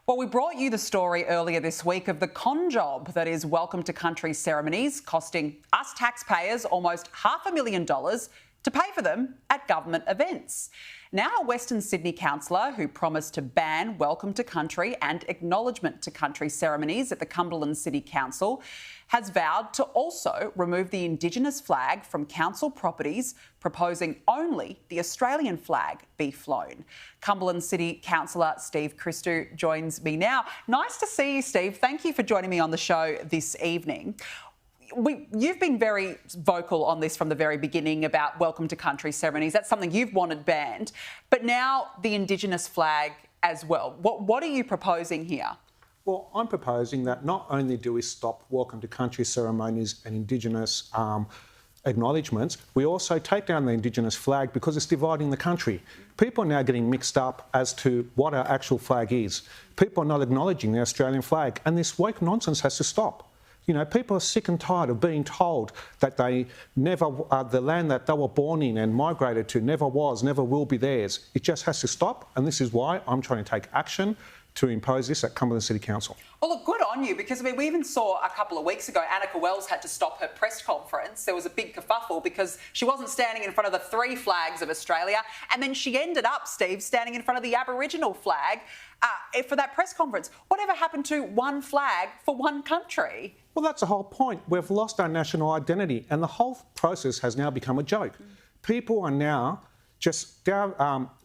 Well, we brought you the story earlier this week of the con job that is Welcome to Country ceremonies, costing us taxpayers almost $500,000 to pay for them at government events. Now, a Western Sydney councillor who promised to ban Welcome to Country and Acknowledgement to Country ceremonies at the Cumberland City Council has vowed to also remove the Indigenous flag from council properties, proposing only the Australian flag be flown. Cumberland City Councillor Steve Christou joins me now. Nice to see you, Steve. Thank you for joining me on the show this evening. You've been very vocal on this from the very beginning about Welcome to Country ceremonies. That's something you've wanted banned. But now the Indigenous flag as well. What are you proposing here? Well, I'm proposing that not only do we stop Welcome to Country ceremonies and Indigenous acknowledgements, we also take down the Indigenous flag because it's dividing the country. People are now getting mixed up as to what our actual flag is. People are not acknowledging the Australian flag, and this woke nonsense has to stop. You know, people are sick and tired of being told that they never, the land that they were born in and migrated to never was, never will be theirs. It just has to stop, and this is why I'm trying to take action to impose this at Cumberland City Council. Well, look, good on you, because, I mean, we even saw a couple of weeks ago, Annika Wells had to stop her press conference. There was a big kerfuffle because she wasn't standing in front of the three flags of Australia, and then she ended up, Steve, standing in front of the Aboriginal flag for that press conference. Whatever happened to one flag for one country? Well, that's the whole point. We've lost our national identity, and the whole process has now become a joke. People are now just, they're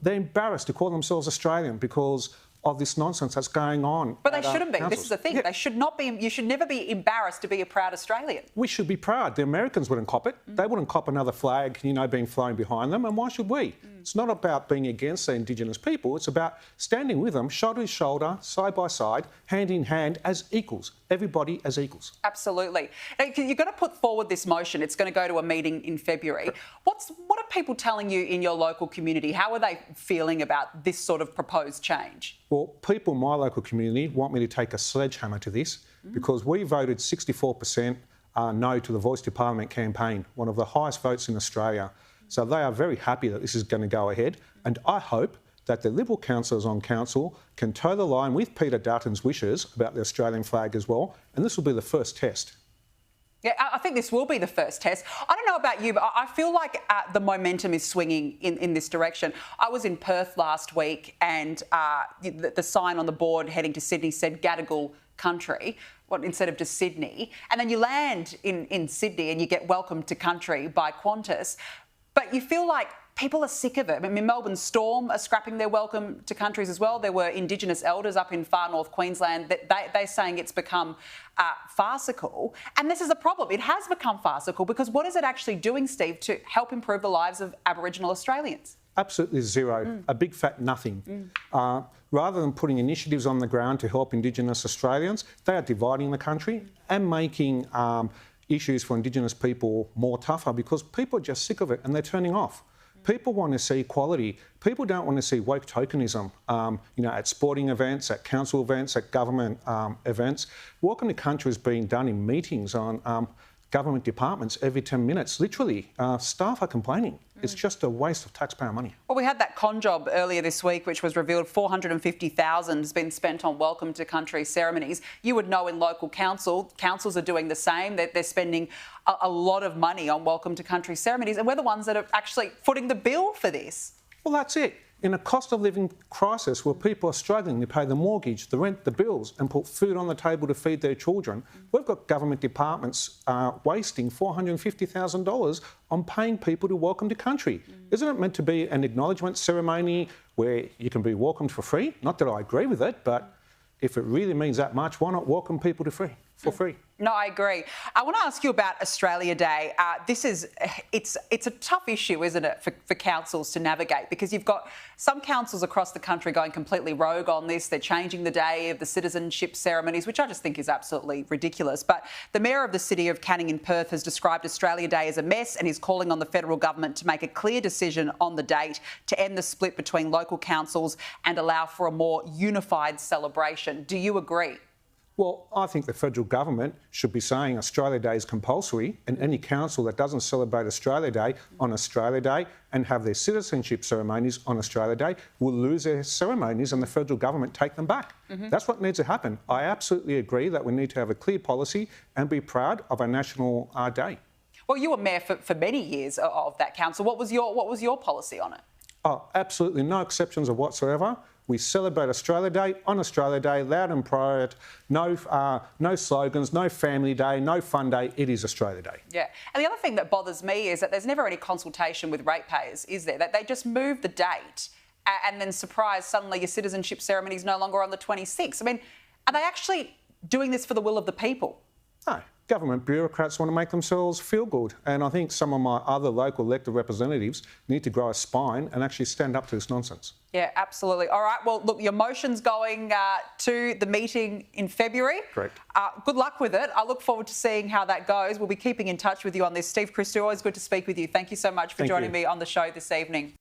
embarrassed to call themselves Australian because of this nonsense that's going on. But they shouldn't be. Councils. This is the thing. Yeah. They should not be. You should never be embarrassed to be a proud Australian. We should be proud. The Americans wouldn't cop it. They wouldn't cop another flag, you know, being flown behind them. And why should we? It's not about being against the Indigenous people. It's about standing with them, shoulder to shoulder, side by side, hand in hand, as equals. Everybody as equals. Absolutely. Now, you've got to put forward this motion. It's going to go to a meeting in February. What are people telling you in your local community? How are they feeling about this sort of proposed change? Well, people in my local community want me to take a sledgehammer to this because we voted 64% no to the Voice to Parliament campaign, one of the highest votes in Australia. So they are very happy that this is going to go ahead, and I hope that the Liberal councillors on council can toe the line with Peter Dutton's wishes about the Australian flag as well, and this will be the first test. Yeah, I think this will be the first test. I don't know about you, but I feel like the momentum is swinging in this direction. I was in Perth last week, and the sign on the board heading to Sydney said Gadigal Country, instead of just Sydney. And then you land in Sydney and you get Welcome to Country by Qantas. But you feel like people are sick of it. I mean, Melbourne Storm are scrapping their Welcome to Countries as well. There were Indigenous elders up in far north Queensland that they're saying it's become farcical. And this is a problem. It has become farcical because what is it actually doing, Steve, to help improve the lives of Aboriginal Australians? Absolutely zero. A big fat nothing. Rather than putting initiatives on the ground to help Indigenous Australians, they are dividing the country and making issues for Indigenous people more tougher because people are just sick of it and they're turning off. People want to see equality. People don't want to see woke tokenism, you know, at sporting events, at council events, at government events. Welcome to Country is being done in meetings on government departments every 10 minutes. Literally, staff are complaining. It's just a waste of taxpayer money. Well, we had that con job earlier this week, which was revealed $450,000 has been spent on Welcome to Country ceremonies. You would know in local councils are doing the same. They're spending a lot of money on Welcome to Country ceremonies, and we're the ones that are actually footing the bill for this. Well, that's it. In a cost of living crisis where people are struggling to pay the mortgage, the rent, the bills and put food on the table to feed their children, we've got government departments wasting $450,000 on paying people to welcome to country. Isn't it meant to be an acknowledgement ceremony where you can be welcomed for free? Not that I agree with it, but if it really means that much, why not welcome people for free? No, I agree. I want to ask you about Australia Day. It's a tough issue, isn't it, for councils to navigate, because you've got some councils across the country going completely rogue on this. They're changing the day of the citizenship ceremonies, which I just think is absolutely ridiculous. But the Mayor of the city of Canning in Perth has described Australia Day as a mess and is calling on the federal government to make a clear decision on the date to end the split between local councils and allow for a more unified celebration. Do you agree? Well, I think the federal government should be saying Australia Day is compulsory, and any council that doesn't celebrate Australia Day on Australia Day and have their citizenship ceremonies on Australia Day will lose their ceremonies and the federal government take them back. That's what needs to happen. I absolutely agree that we need to have a clear policy and be proud of our national day. Well, you were mayor for many years of that council. What was your policy on it? Oh, absolutely no exceptions of whatsoever. We celebrate Australia Day on Australia Day, loud and proud. No slogans, no family day, no fun day. It is Australia Day. Yeah. And the other thing that bothers me is that there's never any consultation with ratepayers, is there? That they just move the date and then, surprise, suddenly your citizenship ceremony is no longer on the 26th. I mean, are they actually doing this for the will of the people? No. Government bureaucrats want to make themselves feel good. And I think some of my other local elected representatives need to grow a spine and actually stand up to this nonsense. Yeah, absolutely. All right, well, look, your motion's going to the meeting in February. Correct. Good luck with it. I look forward to seeing how that goes. We'll be keeping in touch with you on this. Steve, Christou, always good to speak with you. Thank you so much for joining me on the show this evening.